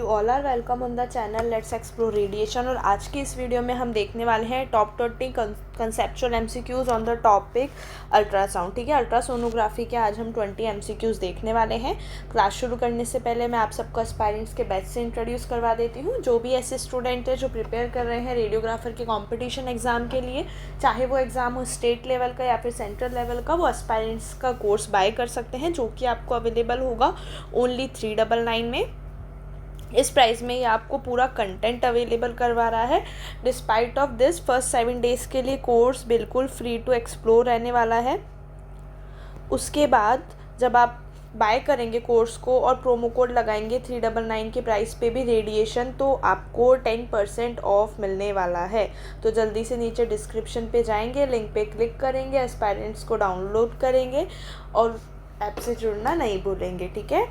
All are welcome on the channel let's explore radiation. और आज की इस वीडियो में हम देखने वाले हैं top 20 conceptual MCQs on the topic ultrasound. ठीक है, अल्ट्रासोनोग्राफी के आज हम 20 एमसीक्यूज़ देखने वाले हैं। क्लास शुरू करने से पहले मैं आप सबको एस्पायरेंट्स के बैच से इंट्रोड्यूस करवा देती हूँ। जो भी ऐसे स्टूडेंट है जो प्रिपेयर कर रहे हैं रेडियोग्राफर के कॉम्पिटिशन एग्ज़ाम के लिए, चाहे वो एग्ज़ाम हो स्टेट लेवल का या फिर सेंट्रल लेवल का, वो एस्पायरेंट्स का कोर्स बाय कर सकते हैं, जो कि आपको अवेलेबल होगा ओनली 399 में। इस प्राइस में ये आपको पूरा कंटेंट अवेलेबल करवा रहा है। Despite of this first 7 days के लिए कोर्स बिल्कुल फ्री टू एक्सप्लोर रहने वाला है। उसके बाद जब आप बाय करेंगे कोर्स को और प्रोमो कोड लगाएंगे 399 के प्राइस पे भी रेडिएशन, तो आपको 10% ऑफ मिलने वाला है। तो जल्दी से नीचे डिस्क्रिप्शन पे जाएंगे, लिंक पे क्लिक करेंगे, एस्पायरेंट्स को डाउनलोड करेंगे और ऐप से जुड़ना नहीं भूलेंगे। ठीक है,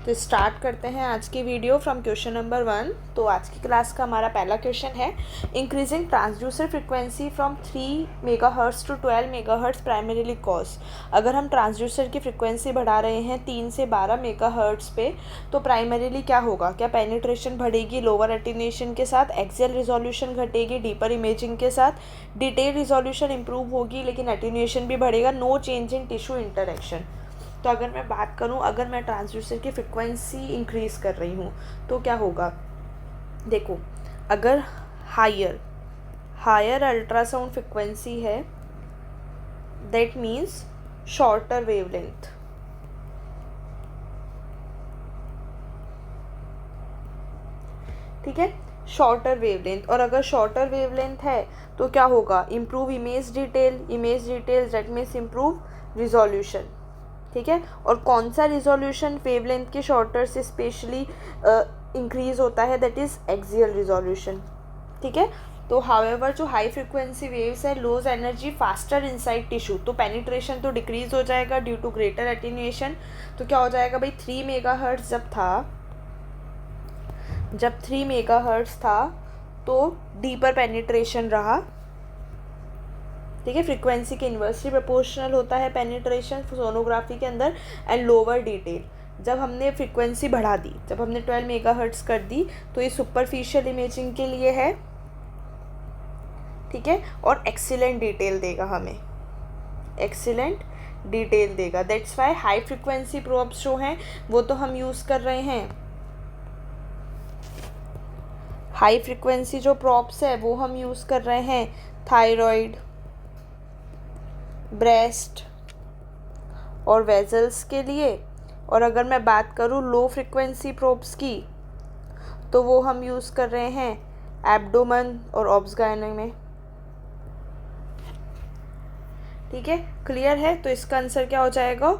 तो स्टार्ट करते हैं आज की वीडियो फ्रॉम क्वेश्चन नंबर 1। तो आज की क्लास का हमारा पहला क्वेश्चन है, increasing transducer frequency from 3 megahertz to 12 megahertz primarily cause. अगर हम ट्रांसड्यूसर की फ्रिक्वेंसी बढ़ा रहे हैं 3 से 12 मेगाहर्ट्ज़ पे, तो प्राइमरीली क्या होगा? क्या पेनिट्रेशन बढ़ेगी लोअर एटेन्यूएशन के साथ, एक्सियल रिजोल्यूशन घटेगी डीपर इमेजिंग के साथ, डिटेल रिजोल्यूशन इंप्रूव होगी लेकिन एटेन्यूएशन भी बढ़ेगा, no change in tissue interaction. तो अगर मैं बात करूं, अगर मैं ट्रांसड्यूसर की फ्रिक्वेंसी इंक्रीज़ कर रही हूं तो क्या होगा? देखो, अगर हायर अल्ट्रासाउंड फ्रिक्वेंसी है, दैट मीन्स शॉर्टर वेवलेंथ। ठीक है, शॉर्टर वेवलेंथ। और अगर शॉर्टर वेवलेंथ है तो क्या होगा? Improve image detail that means improve resolution. ठीक है, और कौन सा रिजोल्यूशन वेवलेंथ के शॉर्टर से स्पेशली इंक्रीज होता है? That is axial resolution. ठीक है, तो हाउएवर जो हाई फ्रिक्वेंसी वेव्स है lose energy faster inside tissue, तो पेनिट्रेशन तो डिक्रीज हो जाएगा ड्यू टू ग्रेटर एटेन्यूएशन। तो क्या हो जाएगा भाई? 3 मेगाहर्ट्ज़ जब 3 मेगाहर्ट्ज़ था तो डीपर पेनिट्रेशन रहा। ठीक है, फ्रीक्वेंसी के इन्वर्सली प्रोपोर्शनल होता है पेनिट्रेशन सोनोग्राफी के अंदर, एंड लोअर डिटेल। जब हमने फ्रीक्वेंसी बढ़ा दी, जब हमने 12 मेगाहर्ट्ज़ कर दी, तो ये सुपरफिशियल इमेजिंग के लिए है। ठीक है, और एक्सीलेंट डिटेल देगा हमें, एक्सीलेंट डिटेल देगा। That's why high frequency probes जो हैं वो तो हम यूज़ कर रहे हैं, हाई फ्रिक्वेंसी जो प्रोब्स है वो हम यूज़ कर रहे हैं थायराइड, ब्रेस्ट और वेजल्स के लिए। और अगर मैं बात करूँ लो फ्रिक्वेंसी प्रोब्स की, तो वो हम यूज़ कर रहे हैं एब्डोमेन और ऑब्सगाइना में। ठीक है, क्लियर है? तो इसका आंसर क्या हो जाएगा?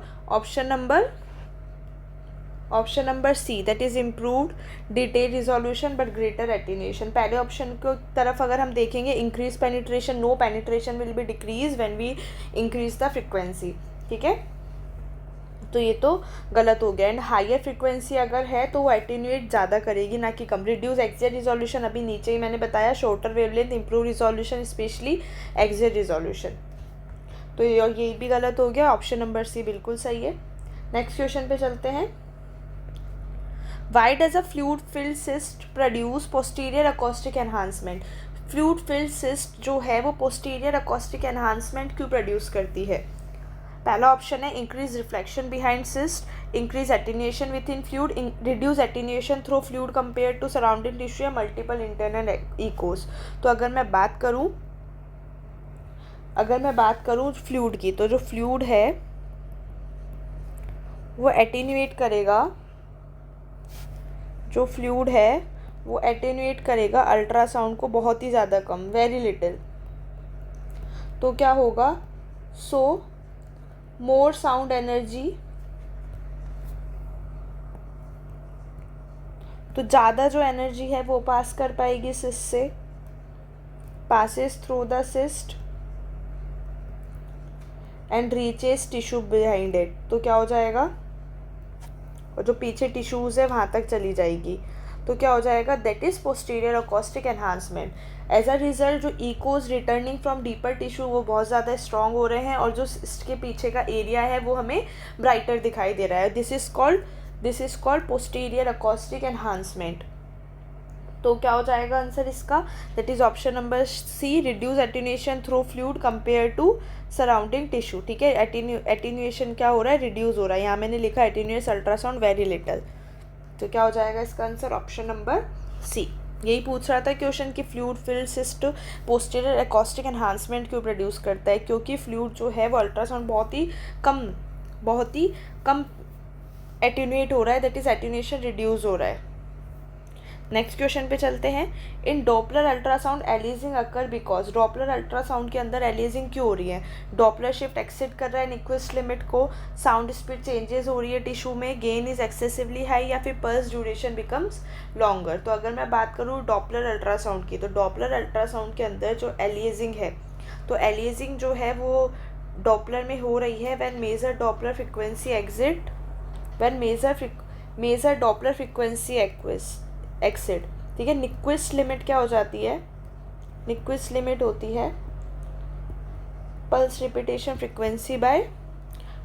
Option number C, that is improved detail resolution but greater attenuation. पहले ऑप्शन की तरफ अगर हम देखेंगे, increase penetration, no penetration will be decrease when we increase the frequency. ठीक है, तो ये तो गलत हो गया। एंड हायर फ्रिक्वेंसी अगर है तो वो एटेन्यूएट ज़्यादा करेगी ना कि कम। रिड्यूस एक्सियल रिजोल्यूशन, अभी नीचे ही मैंने बताया, shorter wavelength, improve resolution specially axial resolution. तो ये भी गलत हो गया, ऑप्शन नंबर सी बिल्कुल सही है। नेक्स्ट क्वेश्चन पे चलते हैं। Why does a fluid filled cyst produce posterior acoustic enhancement? Fluid filled cyst जो है वो पोस्टीरियर अकॉस्टिक एनहांसमेंट क्यों प्रोड्यूस करती है? पहला ऑप्शन है increase reflection behind cyst, increase attenuation within fluid, reduce attenuation through fluid compare to surrounding tissue, multiple internal echoes. तो अगर मैं बात करूँ फ्लूइड की, तो जो फ्लूइड है वो एटेन्यूएट करेगा, जो फ्लूइड है वो एटेन्यूएट करेगा अल्ट्रासाउंड को बहुत ही ज़्यादा कम, वेरी लिटिल। तो क्या होगा? सो मोर साउंड एनर्जी, तो ज़्यादा जो एनर्जी है वो पास कर पाएगी सिस्ट से, passes through the cyst and reaches tissue behind it. तो क्या हो जाएगा? और जो पीछे टिश्यूज़ है वहाँ तक चली जाएगी। तो क्या हो जाएगा? That is posterior acoustic enhancement. As a result जो echoes returning from deeper tissue वो बहुत ज़्यादा स्ट्रॉन्ग हो रहे हैं, और जो इसके पीछे का एरिया है वो हमें ब्राइटर दिखाई दे रहा है। This is called this is called posterior acoustic enhancement. तो क्या हो जाएगा आंसर इसका, that is option number C, reduce attenuation through fluid compare to surrounding tissue. ठीक है, एटीन्यूएशन क्या हो रहा है, रिड्यूस हो रहा है। यहाँ मैंने लिखा एटीन्यूएस अल्ट्रासाउंड वेरी लिटल। तो क्या हो जाएगा इसका आंसर, ऑप्शन नंबर सी। यही पूछ रहा था क्वेश्चन कि fluid filled cyst posterior acoustic enhancement क्यों प्रोड्यूस करता है, क्योंकि फ्लूइड जो है वो अल्ट्रासाउंड बहुत ही कम एटीन्यूएट हो रहा है, दैट इज एटीन्यूएशन रिड्यूस हो रहा है। नेक्स्ट क्वेश्चन पे चलते हैं। In Doppler ultrasound aliasing occur because, Doppler ultrasound के अंदर एलिजिंग क्यों हो रही है, डॉपलर शिफ्ट एक्सिट कर रहा है निक्विस्ट लिमिट को, साउंड स्पीड चेंजेस हो रही है टिश्यू में, गेन इज एक्सेसिवली हाई, या फिर पल्स ड्यूरेशन बिकम्स लॉन्गर। तो अगर मैं बात करूँ डॉपलर अल्ट्रासाउंड की, तो डॉपलर अल्ट्रासाउंड के अंदर जो एलिजिंग है, तो एलिजिंग जो है वो डॉपलर में हो रही है when major Doppler frequency exit, when major Doppler frequency exit. ठीक है, निक्विस्ट लिमिट क्या हो जाती है, निक्विस्ट लिमिट होती है पल्स रिपीटेशन फ्रिक्वेंसी बाय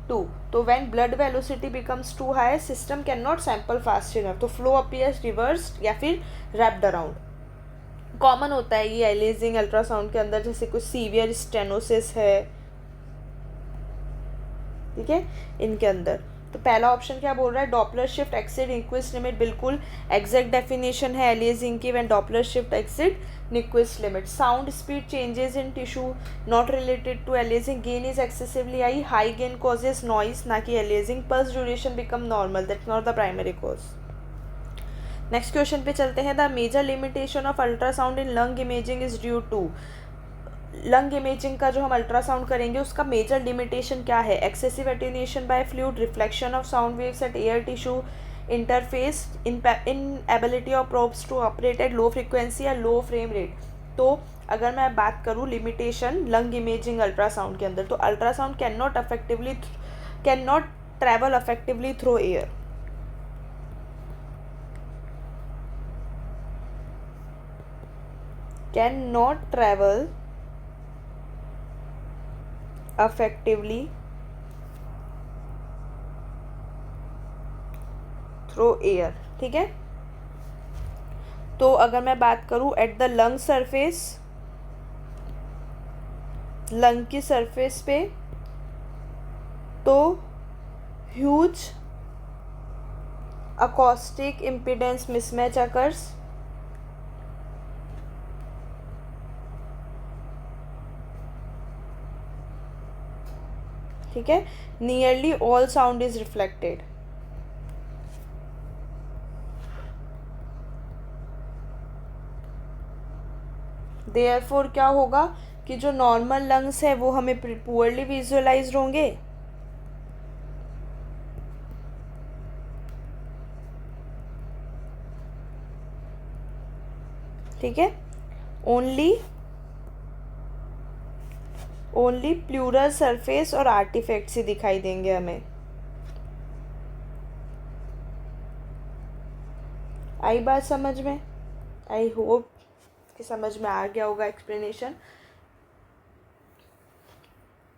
2। तो when blood velocity becomes too high, system can not sample fast enough, तो फ्लो अपीयर्स रिवर्स्ड या फिर रैप्ड अराउंड। कॉमन होता है ये एलिजिंग अल्ट्रासाउंड के अंदर, जैसे कुछ सीवियर स्टेनोसिस है, ठीक है, इनके अंदर। तो पहला ऑप्शन क्या बोल रहा है, Doppler shift exit Nyquist limit, बिल्कुल एग्जैक्ट डेफिनेशन है एलिजिंग की, when Doppler shift exit Nyquist limit. Sound speed changes in tissue not related to aliasing, gain is excessively high gain causes noise, ना कि aliasing. Pulse duration become normal, that's not the primary cause. Next question पे चलते हैं। The major limitation of ultrasound in lung imaging is due to, lung imaging का जो हम ultrasound करेंगे उसका मेजर लिमिटेशन क्या है, excessive attenuation by fluid, reflection of sound waves at air tissue interface, inability of probes to operate at low frequency या low frame rate. तो अगर मैं बात करूँ लिमिटेशन लंग इमेजिंग अल्ट्रासाउंड के अंदर, तो ultrasound can not travel effectively through air, can not travel effectively through air. ठीक है, तो अगर मैं बात करूं at the lung surface, lung की सरफेस पे, तो huge acoustic impedance mismatch occurs, ठीक है, nearly all sound is reflected. Therefore क्या होगा कि जो नॉर्मल लंग्स है वो हमें पुअरली विजुअलाइज होंगे, ठीक है, ओनली प्लूरल सरफेस और आर्टिफैक्ट्स ही दिखाई देंगे हमें। आई बात समझ में, आई होप कि समझ में आ गया होगा एक्सप्लेनेशन।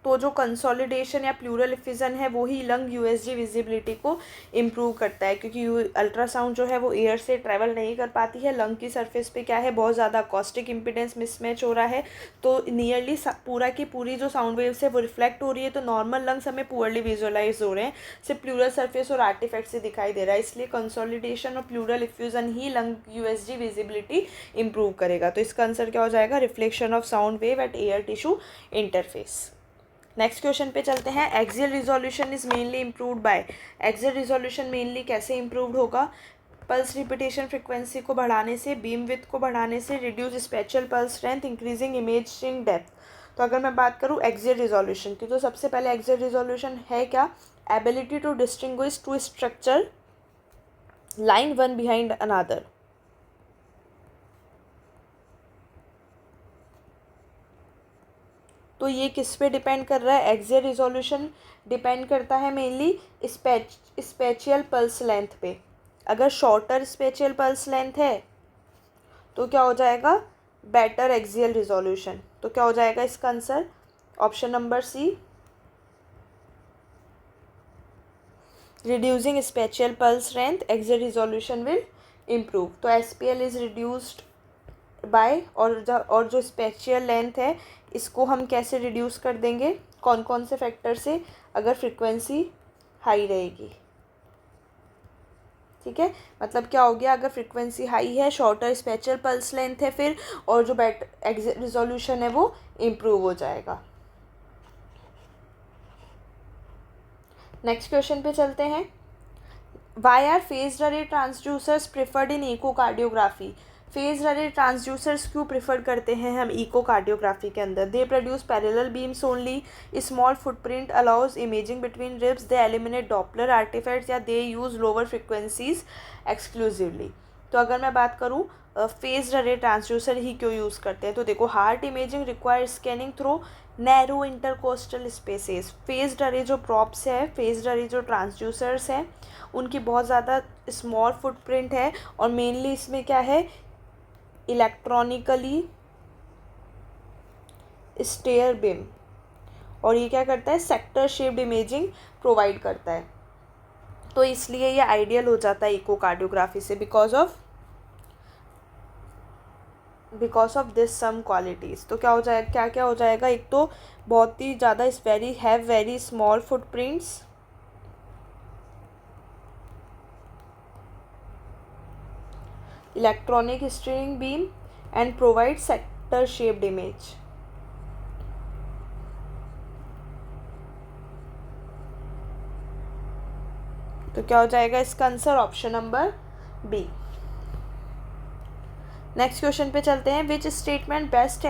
तो जो कंसोलिडेशन या प्लूरल इफ्यूजन है वो ही लंग यूएसजी विजिबिलिटी को इम्प्रूव करता है, क्योंकि अल्ट्रासाउंड जो है वो एयर से ट्रैवल नहीं कर पाती है, लंग की सरफेस पे क्या है बहुत ज़्यादा अकॉस्टिक इम्पीडेंस मिसमैच हो रहा है, तो नियरली पूरा की पूरी जो साउंड वेव्स है वो रिफ्लेक्ट हो रही है, तो नॉर्मल लंग्स हमें पुअरली विजुअलाइज हो रहे हैं, सिर्फ प्लूरल सरफेस और आर्टिफैक्ट से दिखाई दे रहा है, इसलिए कंसोलिडेशन और प्लूरल इफ्यूजन ही लंग यूएसजी विजिबिलिटी इम्प्रूव करेगा। तो इसका आंसर क्या हो जाएगा, reflection of sound wave at air tissue interface. Next question पे चलते हैं। Axial resolution is mainly improved by, axial resolution mainly कैसे इम्प्रूव्ड होगा, पल्स रिपीटेशन फ्रिक्वेंसी को बढ़ाने से, बीम विड्थ को बढ़ाने से, reduce special pulse strength, increasing imaging depth. तो अगर मैं बात करूँ एक्सियल रिजोल्यूशन की, तो सबसे पहले एक्सियल रिजोल्यूशन है क्या, ability to distinguish two structure line one behind another. तो ये किस पे डिपेंड कर रहा है, एक्सियल रिजोल्यूशन डिपेंड करता है मेनली स्पेशियल पल्स लेंथ पे। अगर शॉर्टर स्पेशियल पल्स लेंथ है तो क्या हो जाएगा, बेटर एक्सियल रिजोल्यूशन। तो क्या हो जाएगा इसका answer, option number C, reducing spatial pulse length exit resolution will improve. तो SPL इज़ रिड्यूस्ड बाय, और जो स्पेशियल लेंथ है इसको हम कैसे रिड्यूस कर देंगे, कौन कौन से फैक्टर से, अगर फ्रिक्वेंसी हाई रहेगी। ठीक है, मतलब क्या हो गया, अगर फ्रिक्वेंसी हाई है, शॉर्टर स्पेशियल पल्स लेंथ है फिर, और जो एग्जिट रिजोल्यूशन है वो इम्प्रूव हो जाएगा। नेक्स्ट क्वेश्चन पे चलते हैं। Why are phased array transducers preferred in echocardiography. Phased array transducers क्यों प्रिफर करते हैं हम इकोकार्डियोग्राफी के अंदर। They produce parallel beams only, small footprint allows imaging between ribs, they eliminate Doppler artifacts, या they use lower frequencies exclusively. तो अगर मैं बात करूँ फेज्ड अरे ट्रांसड्यूसर ही क्यों यूज़ करते हैं, तो देखो heart imaging require scanning through narrow intercostal spaces. Phased अरे जो प्रॉप्स है, फेज्ड अरे जो ट्रांसड्यूसर्स हैं, उनकी बहुत ज़्यादा स्मॉल फुटप्रिंट है, और मेनली इसमें क्या है, इलेक्ट्रॉनिकली स्टेयर बीम, और ये क्या करता है, सेक्टर शेप्ड इमेजिंग प्रोवाइड करता है। तो इसलिए ये आइडियल हो जाता है इकोकार्डियोग्राफी से, because of this some qualities. तो क्या हो जाएगा, क्या हो जाएगा, एक तो बहुत ही ज़्यादा very small footprints, electronic steering beam, and provide sector shaped image। तो क्या हो जाएगा इसका answer, option number B. Next question पे चलते हैं। Which statement best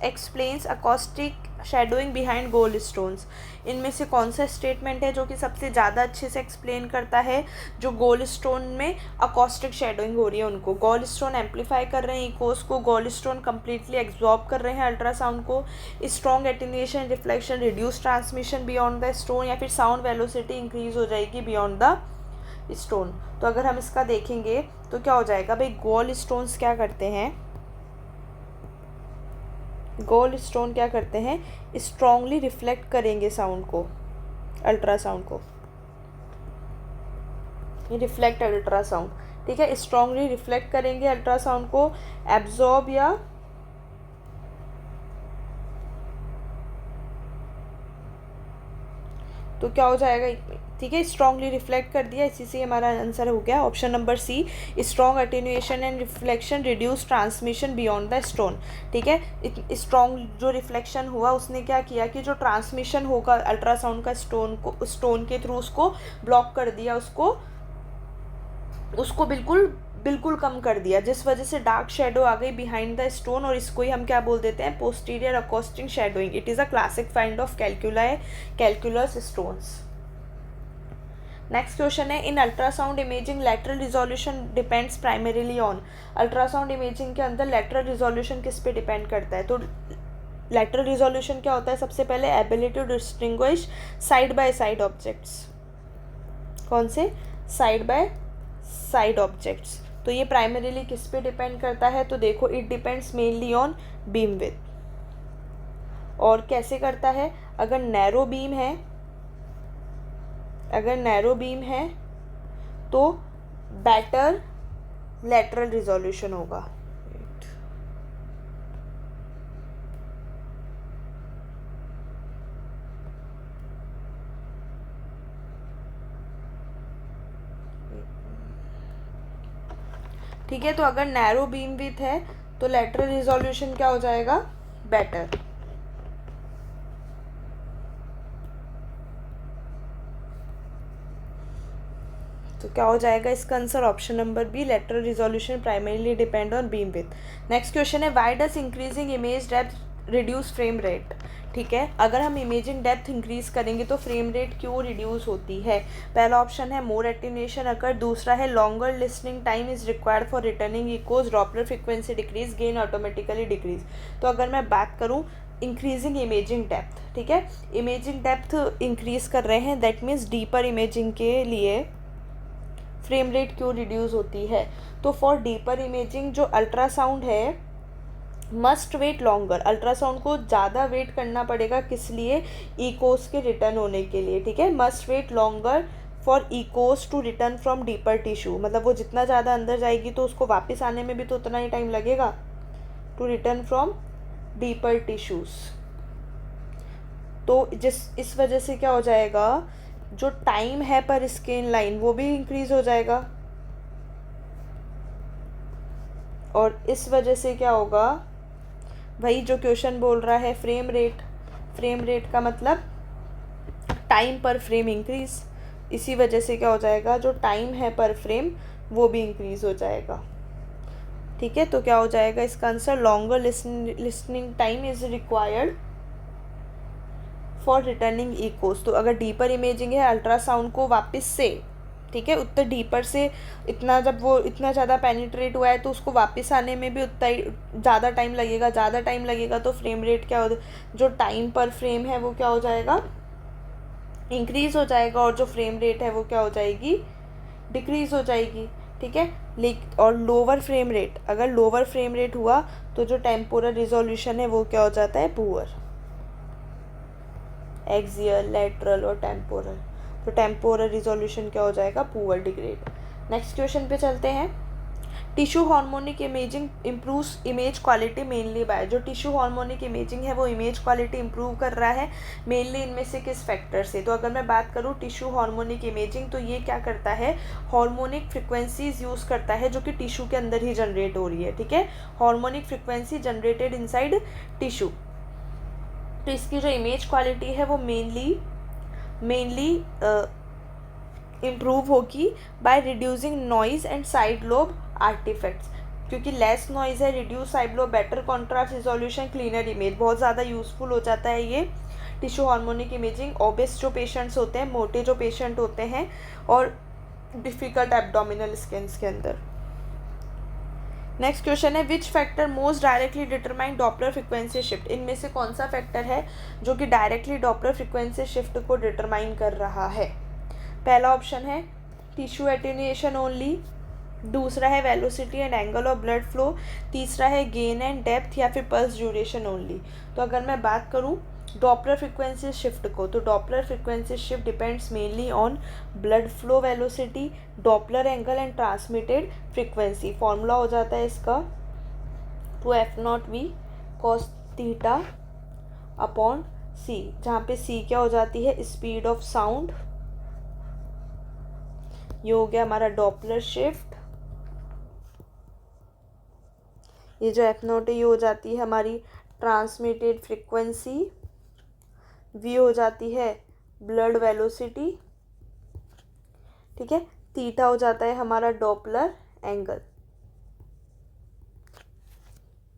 explains acoustic shadowing behind gold stones. इनमें से कौन सा स्टेटमेंट है जो कि सबसे ज़्यादा अच्छे से एक्सप्लेन करता है जो गोल्ड स्टोन में अकॉस्टिक शेडोइंग हो रही है उनको। गोल्ड स्टोन एम्पलीफाई कर रहे हैं इकोस को, गोल्ड स्टोन कम्प्लीटली एब्जॉर्ब कर रहे हैं अल्ट्रासाउंड को, strong attenuation, reflection, reduce transmission beyond the stone, या फिर साउंड वेलोसिटी इंक्रीज हो जाएगी बियॉन्ड द स्टोन। तो अगर हम इसका देखेंगे तो क्या हो जाएगा भाई, गोल्ड स्टोन्स क्या करते हैं, गोल्ड स्टोन क्या करते हैं, स्ट्रांगली रिफ्लेक्ट करेंगे साउंड को, अल्ट्रासाउंड को, ये रिफ्लेक्ट अल्ट्रासाउंड, ठीक है, स्ट्रांगली रिफ्लेक्ट करेंगे अल्ट्रासाउंड को, एब्जॉर्ब या तो क्या हो जाएगा, ठीक है, स्ट्रांगली रिफ्लेक्ट कर दिया, इसी से हमारा आंसर हो गया option number C, strong attenuation and reflection reduce transmission beyond the stone. ठीक है, स्ट्रॉन्ग जो रिफ्लेक्शन हुआ उसने क्या किया कि जो ट्रांसमिशन होगा अल्ट्रासाउंड का स्टोन के थ्रू उसको ब्लॉक कर दिया, उसको बिल्कुल कम कर दिया, जिस वजह से डार्क शेडो आ गई बिहाइंड द स्टोन, और इसको ही हम क्या बोल देते हैं, posterior acoustic shadowing. It is a classic find of calculus stones. Next question है, in ultrasound imaging lateral resolution depends primarily on. Ultrasound imaging के अंदर लेटरल रिजोल्यूशन किस पे डिपेंड करता है, तो लेटरल रिजोल्यूशन क्या होता है, सबसे पहले ability to distinguish side by side objects. कौन से, साइड बाय साइड ऑब्जेक्ट्स। तो ये प्राइमरीली किस पे डिपेंड करता है, तो देखो it depends mainly on beam width. और कैसे करता है, अगर नैरो बीम है तो बेटर लेटरल रिजोल्यूशन होगा। ठीक है, तो अगर नैरो बीम विड्थ है तो लेटरल रिजोल्यूशन क्या हो जाएगा, बेटर। तो क्या हो जाएगा इसका answer, option number B, lateral resolution primarily depend on beam width. Next question है, why does increasing image depth reduce frame rate. ठीक है, अगर हम इमेजिंग डेप्थ इंक्रीज करेंगे तो फ्रेम रेट क्यों रिड्यूस होती है। पहला ऑप्शन है मोर एटेन्यूएशन अकर, दूसरा है longer listening time is required for returning echoes, Doppler frequency decrease, gain automatically decrease. तो अगर मैं बात करूँ इंक्रीजिंग इमेजिंग डेप्थ, ठीक है, इमेजिंग डेप्थ इंक्रीज कर रहे हैं, दैट मीन्स डीपर इमेजिंग के लिए फ्रेम रेट क्यों रिड्यूस होती है। तो फॉर डीपर इमेजिंग जो अल्ट्रासाउंड है मस्ट वेट लॉन्गर, अल्ट्रासाउंड को ज़्यादा वेट करना पड़ेगा, किस लिए, इकोस के रिटर्न होने के लिए। ठीक है, must wait longer for echoes to return from deeper tissue, मतलब वो जितना ज़्यादा अंदर जाएगी तो उसको वापस आने में भी तो उतना ही टाइम लगेगा, to return from deeper tissues. तो इस वजह से क्या हो जाएगा, जो टाइम है पर स्केन लाइन वो भी इंक्रीज हो जाएगा, और इस वजह से क्या होगा, वही जो क्वेश्चन बोल रहा है फ्रेम रेट, फ्रेम रेट का मतलब टाइम पर फ्रेम इंक्रीज, इसी वजह से क्या हो जाएगा, जो टाइम है पर फ्रेम वो भी इंक्रीज हो जाएगा। ठीक है, तो क्या हो जाएगा इसका answer, longer listening time is required for returning Eeco. तो अगर डीपर इमेजिंग है अल्ट्रासाउंड को वापस से, ठीक है, उतना डीपर से इतना, जब वो इतना ज़्यादा पेनिट्रेट हुआ है तो उसको वापस आने में भी उतना ही ज़्यादा टाइम लगेगा, ज़्यादा टाइम लगेगा तो फ्रेम रेट क्या हो, जो टाइम पर फ्रेम है वो क्या हो जाएगा, इंक्रीज़ हो जाएगा, और जो फ्रेम रेट है वो क्या हो जाएगी, डिक्रीज़ हो जाएगी। ठीक है, और लोअर फ्रेम रेट, अगर लोअर फ्रेम रेट हुआ तो जो टेम्पोरल रिजोल्यूशन है वो क्या हो जाता है, पुअर, एक्सियल, लेटरल और टेम्पोरल। तो टेम्पोरल रिजोल्यूशन क्या हो जाएगा, पुअर, डिग्रेड। नेक्स्ट क्वेश्चन पे चलते हैं। Tissue harmonic imaging improves image quality mainly by, जो टिश्यू हार्मोनिक इमेजिंग है वो इमेज क्वालिटी इंप्रूव कर रहा है मेनली इनमें से किस फैक्टर से। तो अगर मैं बात करूँ टिश्यू हार्मोनिक इमेजिंग, तो ये क्या करता है, हार्मोनिक फ्रिक्वेंसीज यूज़ करता है जो कि टिश्यू के अंदर ही जनरेट हो रही है। ठीक है, harmonic frequency generated inside tissue. तो इसकी जो इमेज क्वालिटी है वो मेनली इम्प्रूव होगी by reducing noise and side lobe artifacts, क्योंकि लेस नॉइज़ है, reduce side lobe, better contrast resolution, cleaner image, बहुत ज़्यादा यूज़फुल हो जाता है ये टिश्यू हार्मोनिक इमेजिंग। ओबेस जो पेशेंट्स होते हैं, मोटे जो पेशेंट होते हैं, और डिफ़िकल्ट एब्डोमिनल स्किन्स के अंदर। नेक्स्ट क्वेश्चन है, which factor most directly determine Doppler frequency shift, इनमें से कौन सा फैक्टर है जो कि डायरेक्टली डॉपलर फ्रिक्वेंसी शिफ्ट को डिटरमाइन कर रहा है। पहला ऑप्शन है टिश्यू एटेन्यूएशन ओनली, दूसरा है velocity and angle of blood flow, तीसरा है गेन एंड डेप्थ या फिर पल्स ड्यूरेशन ओनली। तो अगर मैं बात करूँ डॉपलर फ्रिक्वेंसी शिफ्ट को, तो Doppler frequency shift depends mainly on blood flow velocity, Doppler angle and transmitted frequency. Formula हो जाता है इसका 2f0v cos theta upon c, जहाँ पे c क्या हो जाती है, स्पीड ऑफ साउंड, ये हो गया हमारा डॉपलर शिफ्ट, ये जो f0 है ये हो जाती है हमारी ट्रांसमिटेड फ्रिक्वेंसी, v हो जाती है ब्लड वेलोसिटी, ठीक है, थीटा हो जाता है हमारा डॉपलर एंगल।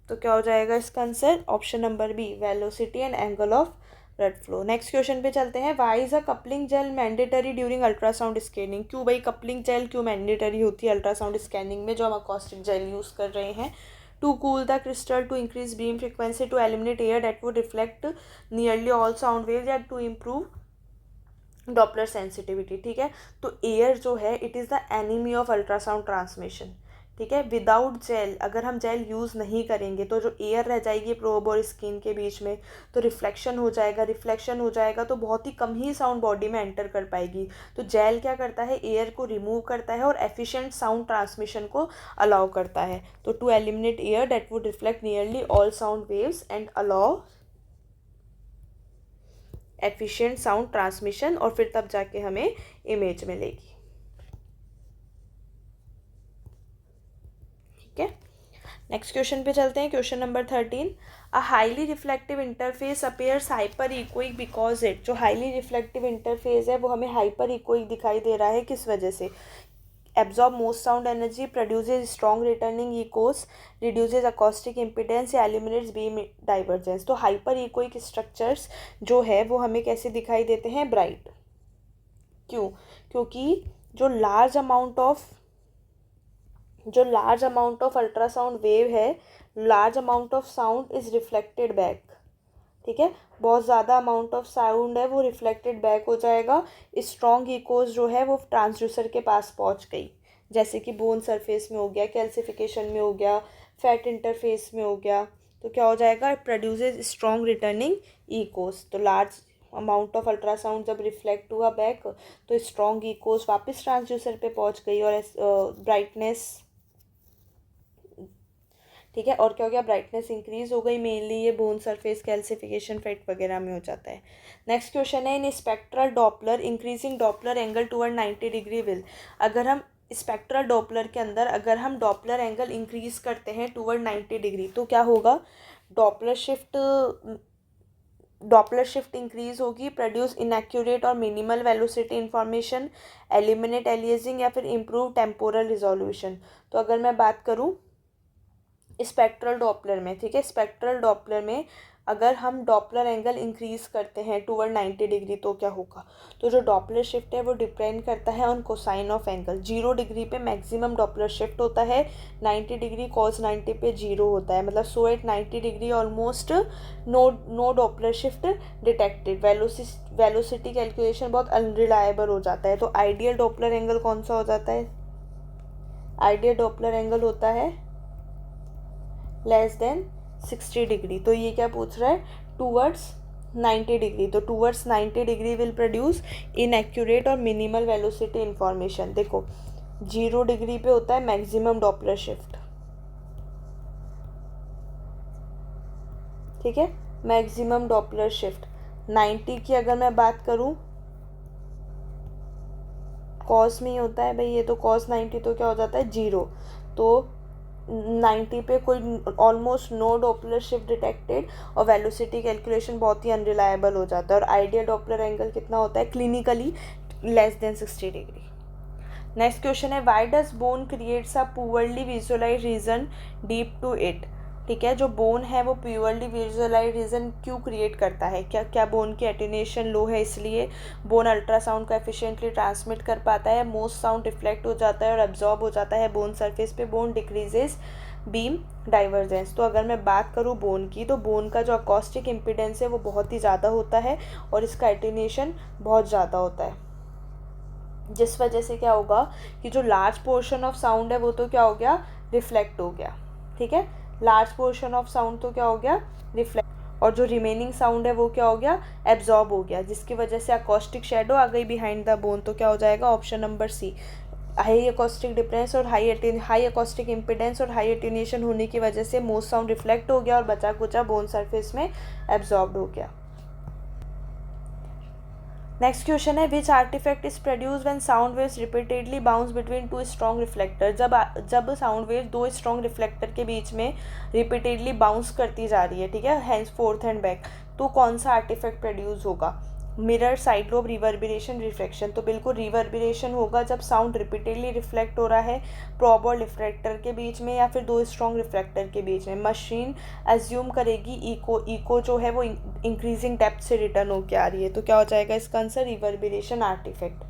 तो क्या हो जाएगा इसका answer, option number B, velocity and angle of blood flow. Next question पे चलते हैं, why is a coupling gel mandatory during ultrasound scanning, क्यों भाई कपलिंग जेल क्यों मैंडेटरी होती है अल्ट्रासाउंड स्कैनिंग में, जो हम अकॉस्टिक जेल यूज़ कर रहे हैं। To cool the crystal, to increase beam frequency, to eliminate air that would reflect nearly all sound waves, या टू इम्प्रूव डॉपलर सेंसिटिविटी। ठीक है, तो एयर जो है it is the enemy of ultrasound transmission. ठीक है, विदाउट जेल, अगर हम जेल यूज़ नहीं करेंगे तो जो एयर रह जाएगी प्रोब और स्किन के बीच में, तो रिफ्लेक्शन हो जाएगा, रिफ्लेक्शन हो जाएगा तो बहुत ही कम ही साउंड बॉडी में एंटर कर पाएगी। तो जेल क्या करता है, एयर को रिमूव करता है और एफिशिएंट साउंड ट्रांसमिशन को अलाउ करता है। तो to eliminate air that would reflect nearly all sound waves and allow efficient sound transmission, और फिर तब जाके हमें इमेज मिलेगी। ठीक है, नेक्स्ट क्वेश्चन पे चलते हैं। Question number 13, a highly reflective interface appears hyper echoic because it, जो हाईली रिफ्लेक्टिव इंटरफेस है वो हमें हाइपर इकोइक दिखाई दे रहा है, किस वजह से, absorb most sound energy, produces strong returning echoes, reduces acoustic impedance या eliminates beam divergence। तो हाइपर इकोइक स्ट्रक्चर्स जो है वो हमें कैसे दिखाई देते हैं, ब्राइट। क्यों, क्योंकि जो large amount of ultrasound wave है, large amount of sound is reflected back. ठीक है, बहुत ज़्यादा अमाउंट ऑफ साउंड है वो रिफ्लेक्टेड बैक हो जाएगा, स्ट्रॉन्ग इकोज जो है वो ट्रांसड्यूसर के पास पहुंच गई, जैसे कि बोन सरफेस में हो गया, कैल्सिफिकेशन में हो गया, फैट इंटरफेस में हो गया। तो क्या हो जाएगा, प्रोड्यूसेस स्ट्रॉन्ग रिटर्निंग इकोज। तो लार्ज अमाउंट ऑफ अल्ट्रासाउंड जब रिफ्लेक्ट हुआ बैक तो स्ट्रॉन्ग इकोज वापस ट्रांसड्यूसर पे पहुंच गई और ब्राइटनेस, ठीक है, और क्या हो गया, ब्राइटनेस इंक्रीज हो गई। मेनली ये बोन सरफेस कैल्सिफिकेशन फेट वगैरह में हो जाता है। नेक्स्ट क्वेश्चन है, in spectral Doppler increasing Doppler angle toward 90 degree will. अगर हम स्पेक्ट्रल डॉपलर के अंदर अगर हम डॉपलर एंगल इंक्रीज करते हैं टूवर्ड 90 डिग्री तो क्या होगा, डॉपलर शिफ्ट इंक्रीज होगी, प्रोड्यूस इनएक्यूरेट और minimal velocity information, eliminate aliasing या फिर इम्प्रूव टेम्पोरल रिजोल्यूशन। तो अगर मैं बात करूँ स्पेक्ट्रल डॉपलर में, ठीक है, स्पेक्ट्रल डॉपलर में अगर हम डॉपलर एंगल इंक्रीज करते हैं टूवर्ड 90 डिग्री तो क्या होगा, तो जो डॉपलर शिफ्ट है वो डिपेंड करता है on cosine of angle. 0 degree पे मैक्सिमम डॉपलर शिफ्ट होता है, 90 डिग्री cos 90 पे 0 होता है, मतलब so at 90 degree almost no Doppler shift detected. Velocity calculation बहुत अनरिलायबल हो जाता है। तो आइडियल डॉपलर एंगल कौन सा हो जाता है, आइडियल डॉपलर एंगल होता है लेस देन 60 डिग्री। तो ये क्या पूछ रहा है, टूवर्ड्स 90 डिग्री। तो towards 90 degree will produce inaccurate और मिनिमल वेलोसिटी इंफॉर्मेशन। देखो 0 डिग्री पे होता है मैक्सिमम डॉपलर शिफ्ट, ठीक है, मैक्सिमम डॉपलर शिफ्ट 90 की अगर मैं बात करूं कॉस में ही होता है भाई, ये तो cos 90 तो क्या हो जाता है 0। तो 90 पे कोई almost no Doppler shift detected और वेलोसिटी कैलकुलेशन बहुत ही अनरिलायबल हो जाता है। और आइडियल डॉपलर एंगल कितना होता है clinically, less than 60 degree. Next question है, why does bone creates a poorly visualize region deep to it. ठीक है, जो बोन है वो प्योरली विजुअलाइज रीजन क्यों क्रिएट करता है, क्या बोन की एटेन्यूएशन लो है इसलिए बोन अल्ट्रासाउंड को एफिशिएंटली ट्रांसमिट कर पाता है, मोस्ट साउंड रिफ्लेक्ट हो जाता है और एब्जॉर्ब हो जाता है बोन सरफेस पे, बोन डिक्रीजेस बीम डाइवर्जेंस। तो अगर मैं बात करूँ बोन की, तो बोन का जो अकॉस्टिक इम्पिडेंस है वो बहुत ही ज़्यादा होता है और इसका एटेन्यूएशन बहुत ज़्यादा होता है, जिस वजह से क्या होगा कि जो लार्ज पोर्शन ऑफ साउंड है वो तो क्या हो गया, रिफ्लेक्ट हो गया। ठीक है, लार्ज पोर्शन ऑफ साउंड तो क्या हो गया, रिफ्लेक्ट, और जो रिमेनिंग साउंड है वो क्या हो गया, एब्जॉर्ब हो गया, जिसकी वजह से अकॉस्टिक शेडो आ गई बिहाइंड द बोन। तो क्या हो जाएगा, option number C, high acoustic difference और हाई अकॉस्टिक इम्पिडेंस और हाई एटेन्यूएशन होने की वजह से मोस्ट साउंड रिफ्लेक्ट हो गया और बचा कुचा बोन सरफेस में एब्जॉर्ब हो गया। नेक्स्ट क्वेश्चन है, which artifact is produce when sound waves repeatedly bounce between two strong reflector. जब साउंड वेव दो स्ट्रॉन्ग रिफ्लेक्टर के बीच में रिपीटेडली बाउंस करती जा रही है, ठीक है, हैंस फोर्थ एंड बैक, तो कौन सा आर्टिफैक्ट प्रोड्यूस होगा, mirror, side lobe, reverberation, reflection. तो बिल्कुल रिवर्बरेशन होगा जब साउंड रिपीटेडली रिफ्लेक्ट हो रहा है प्रोब और रिफ्लेक्टर के बीच में या फिर दो स्ट्रॉन्ग रिफ्लेक्टर के बीच में। मशीन एज्यूम करेगी इको जो है वो इंक्रीजिंग डेप्थ से रिटर्न होकर आ रही है। तो क्या हो जाएगा इसका answer, reverberation artifact.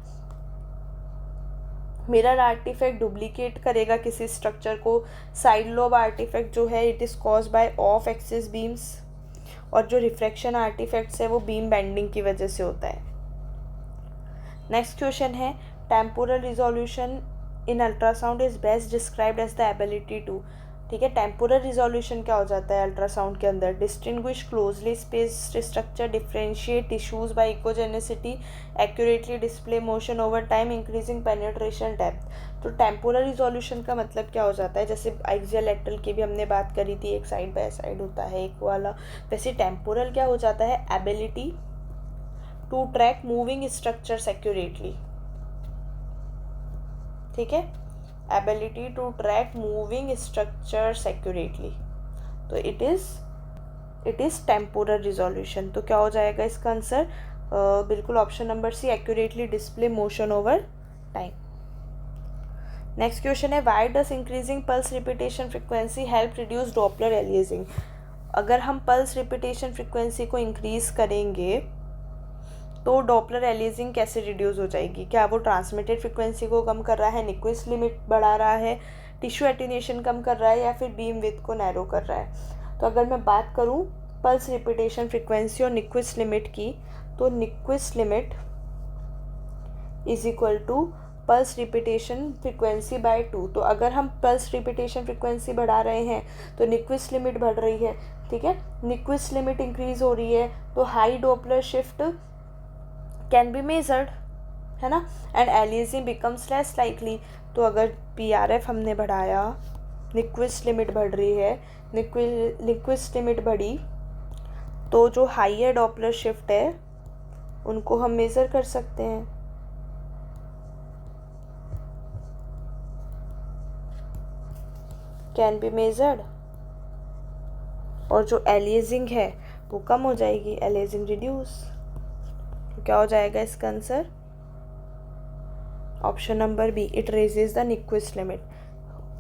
Mirror artifact duplicate करेगा किसी स्ट्रक्चर को। साइड लोब आर्टिफैक्ट जो है it is caused by off axis beams, और जो रिफ्रैक्शन आर्टिफैक्ट्स है वो बीम बेंडिंग की वजह से होता है। नेक्स्ट क्वेश्चन है, temporal resolution in ultrasound is best described as the ability to. ठीक है, टेम्पोरल रिजोल्यूशन क्या हो जाता है अल्ट्रासाउंड के अंदर, distinguish closely spaced structure, differentiate tissues by echogenicity, accurately display motion over time, increasing penetration depth. तो टेम्पोरल रिजोल्यूशन का मतलब क्या हो जाता है, जैसे एक्सियल लैटरल की भी हमने बात करी थी, एक साइड बाय साइड होता है एक वाला, वैसे टेम्पोरल क्या हो जाता है, ability to track moving structures accurately. ठीक है, ability to track moving structures accurately, तो इट इज टेम्पोरल रिजोल्यूशन। तो क्या हो जाएगा इसका आंसर, बिल्कुल option number C, accurately display motion over time. Next question है, why does increasing pulse repetition frequency help reduce Doppler aliasing. अगर हम पल्स रिपीटेशन फ्रिक्वेंसी को इंक्रीज करेंगे तो डॉपलर एलियासिंग कैसे रिड्यूस हो जाएगी, क्या वो ट्रांसमिटेड फ्रिक्वेंसी को कम कर रहा है, निक्विस्ट लिमिट बढ़ा रहा है, टिश्यू एटेन्यूएशन कम कर रहा है, या फिर बीम विड्थ को नैरो कर रहा है। तो अगर मैं बात करूं पल्स रिपीटेशन फ्रिक्वेंसी और निक्विस्ट लिमिट की, तो Nyquist limit is equal to pulse repetition frequency by 2। तो अगर हम पल्स रिपीटेशन फ्रिक्वेंसी बढ़ा रहे हैं तो न्यूक्विस्ट लिमिट बढ़ रही है, ठीक है, न्यूक्विस्ट लिमिट इंक्रीज हो रही है, तो high Doppler shift can be measured, है ना, and aliasing becomes less likely. तो अगर PRF हमने बढ़ाया, न्यूक्विस्ट लिमिट बढ़ रही है, न्यूक्विस्ट लिमिट बढ़ी, तो जो हाइयर डॉपलर शिफ्ट है उनको हम मेज़र कर सकते हैं। कैन बी मेजर्ड, और जो एलियासिंग है वो कम हो जाएगी, एलियासिंग रिड्यूस। तो क्या हो जाएगा इसका answer? Option number B, it raises the Nyquist limit.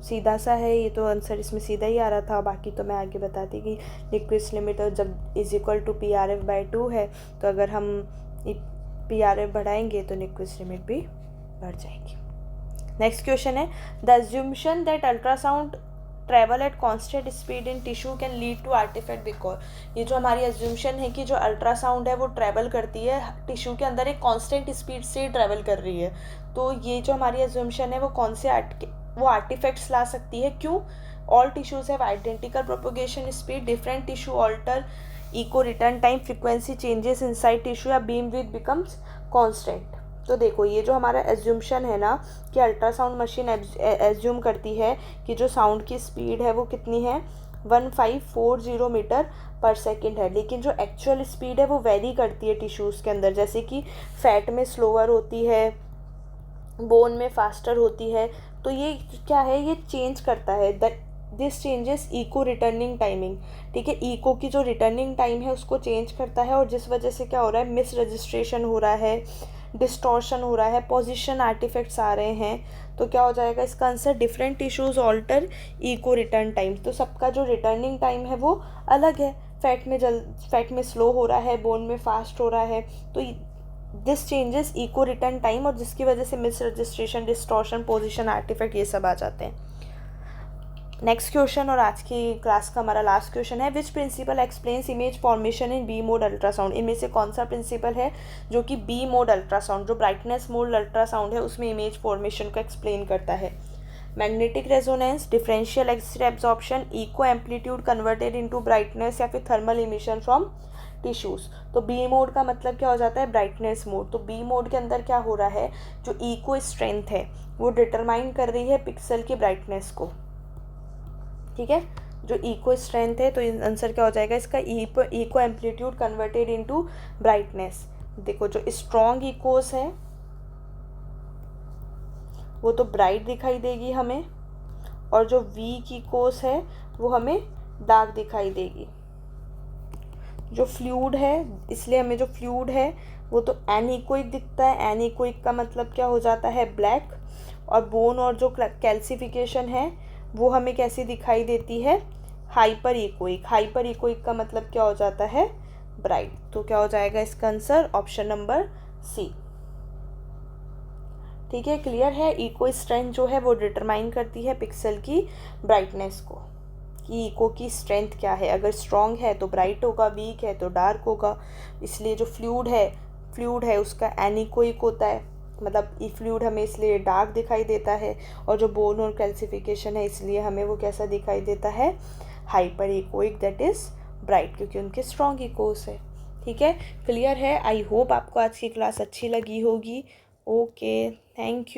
सीधा सा है ये, तो आंसर इसमें सीधा ही आ रहा था, बाकी तो मैं आगे बताती कि न्यूक्विस्ट लिमिट जब is equal to PRF by 2 है, तो अगर हम PRF बढ़ाएंगे तो न्यूक्विस्ट लिमिट भी बढ़ जाएगी। नेक्स्ट क्वेश्चन है, the assumption that ultrasound travel at constant speed in tissue can lead to artifact because. ये जो हमारी अज्यूम्शन है कि जो अल्ट्रासाउंड है वो ट्रेवल करती है टिश्यू के अंदर एक कांस्टेंट स्पीड से ट्रेवल कर रही है, तो ये जो हमारी अज्यूम्शन है वो कौन से आर्टिफैक्ट्स ला सकती है? क्यों? All tissues have identical propagation speed, different tissue alter echo return time, frequency changes inside tissue या बीम विथ बिकम्स कांस्टेंट। तो देखो ये जो हमारा एज्यूम्शन है ना कि अल्ट्रासाउंड मशीन एज्यूम करती है कि जो साउंड की स्पीड है वो कितनी है, 1540 मीटर पर सेकेंड है, लेकिन जो एक्चुअल स्पीड है वो वेरी करती है टिश्यूज़ के अंदर, जैसे कि फैट में स्लोअर होती है, बोन में फास्टर होती है। तो ये क्या है, ये चेंज करता है, this changes echo returning timing, ठीक है, इको की जो रिटर्निंग टाइम है उसको चेंज करता है, और जिस वजह से क्या हो रहा है, मिस रजिस्ट्रेशन हो रहा है, डिस्टॉर्शन हो रहा है, पोजीशन आर्टिफैक्ट्स आ रहे हैं। तो क्या हो जाएगा इसका answer? Different tissues alter echo return time. तो सबका जो रिटर्निंग टाइम है वो अलग है, फैट में स्लो हो रहा है, बोन में फास्ट हो रहा है, तो this changes echo return time, और जिसकी वजह से misregistration, distortion, position artifact ये सब आ जाते हैं। नेक्स्ट क्वेश्चन और आज की क्लास का हमारा लास्ट क्वेश्चन है, which principle explains image formation in B mode ultrasound. इनमें से कौन सा प्रिंसिपल है जो कि बी मोड अल्ट्रासाउंड, जो ब्राइटनेस मोड अल्ट्रासाउंड है उसमें इमेज फॉर्मेशन को एक्सप्लेन करता है? Magnetic resonance, differential X ray absorption, echo amplitude converted into brightness, या फिर थर्मल इमिशन फ्रॉम टिश्यूज़। तो बी मोड का मतलब क्या हो जाता है? Brightness mode. तो बी मोड के अंदर क्या हो रहा है, जो इको स्ट्रेंथ है वो डिटरमाइन कर रही है पिक्सल की ब्राइटनेस को, ठीक है, जो इको स्ट्रेंथ है। तो आंसर क्या हो जाएगा इसका? Echo amplitude converted into brightness. देखो जो स्ट्रॉन्ग इकोस है वो तो ब्राइट दिखाई देगी हमें, और जो वीक इकोस है वो हमें डार्क दिखाई देगी। जो फ्लूइड है, इसलिए हमें जो फ्लूइड है वो तो एनीकोइक दिखता है, एनीकोइक का मतलब क्या हो जाता है? ब्लैक। और बोन और जो कैल्सिफिकेशन है वो हमें कैसी दिखाई देती है? Hyper echoic. हाइपर इकोइक का मतलब क्या हो जाता है? ब्राइट। तो क्या हो जाएगा इसका आंसर? ऑप्शन नंबर सी, ठीक है, क्लियर है। इको स्ट्रेंथ जो है वो डिटरमाइन करती है पिक्सल की ब्राइटनेस को, कि इको की स्ट्रेंथ क्या है, अगर स्ट्रॉन्ग है तो ब्राइट होगा, वीक है तो डार्क होगा। इसलिए जो फ्लूइड है उसका एनीकोइक होता है, मतलब ई फ्लूइड हमें इसलिए डार्क दिखाई देता है, और जो बोन और कैल्सिफिकेशन है इसलिए हमें वो कैसा दिखाई देता है? Hyper echoic, that is bright, क्योंकि उनके स्ट्रॉन्ग इकोस है। ठीक है, क्लियर है। आई होप आपको आज की क्लास अच्छी लगी होगी। Okay, thank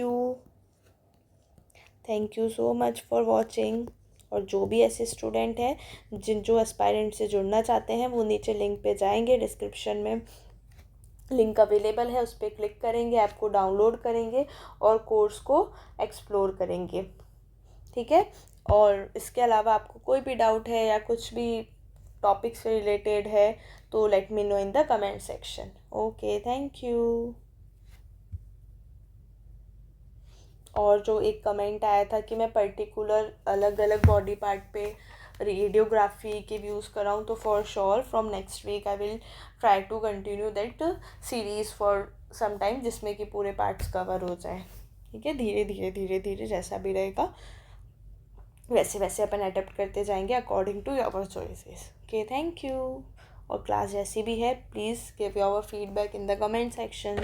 you so much for watching. और जो भी ऐसे स्टूडेंट हैं जो एस्पायरेंट से जुड़ना चाहते हैं वो नीचे लिंक पे जाएंगे, डिस्क्रिप्शन में लिंक अवेलेबल है, उस पर क्लिक करेंगे, ऐप को डाउनलोड करेंगे और कोर्स को एक्सप्लोर करेंगे। ठीक है, और इसके अलावा आपको कोई भी डाउट है या कुछ भी टॉपिक से रिलेटेड है तो let me know in the comment section. Okay, thank you. और जो एक कमेंट आया था कि मैं पर्टिकुलर अलग अलग बॉडी पार्ट पे रेडियोग्राफी के व्यूज़ कराऊँ, तो for sure from next week I will try to continue that series for some time, जिसमें कि पूरे पार्ट्स कवर हो जाए। ठीक है, धीरे धीरे जैसा भी रहेगा वैसे वैसे अपन अडेप्ट करते जाएंगे according to your choices. Okay, thank you. और क्लास जैसी भी है please give your feedback in the comment section.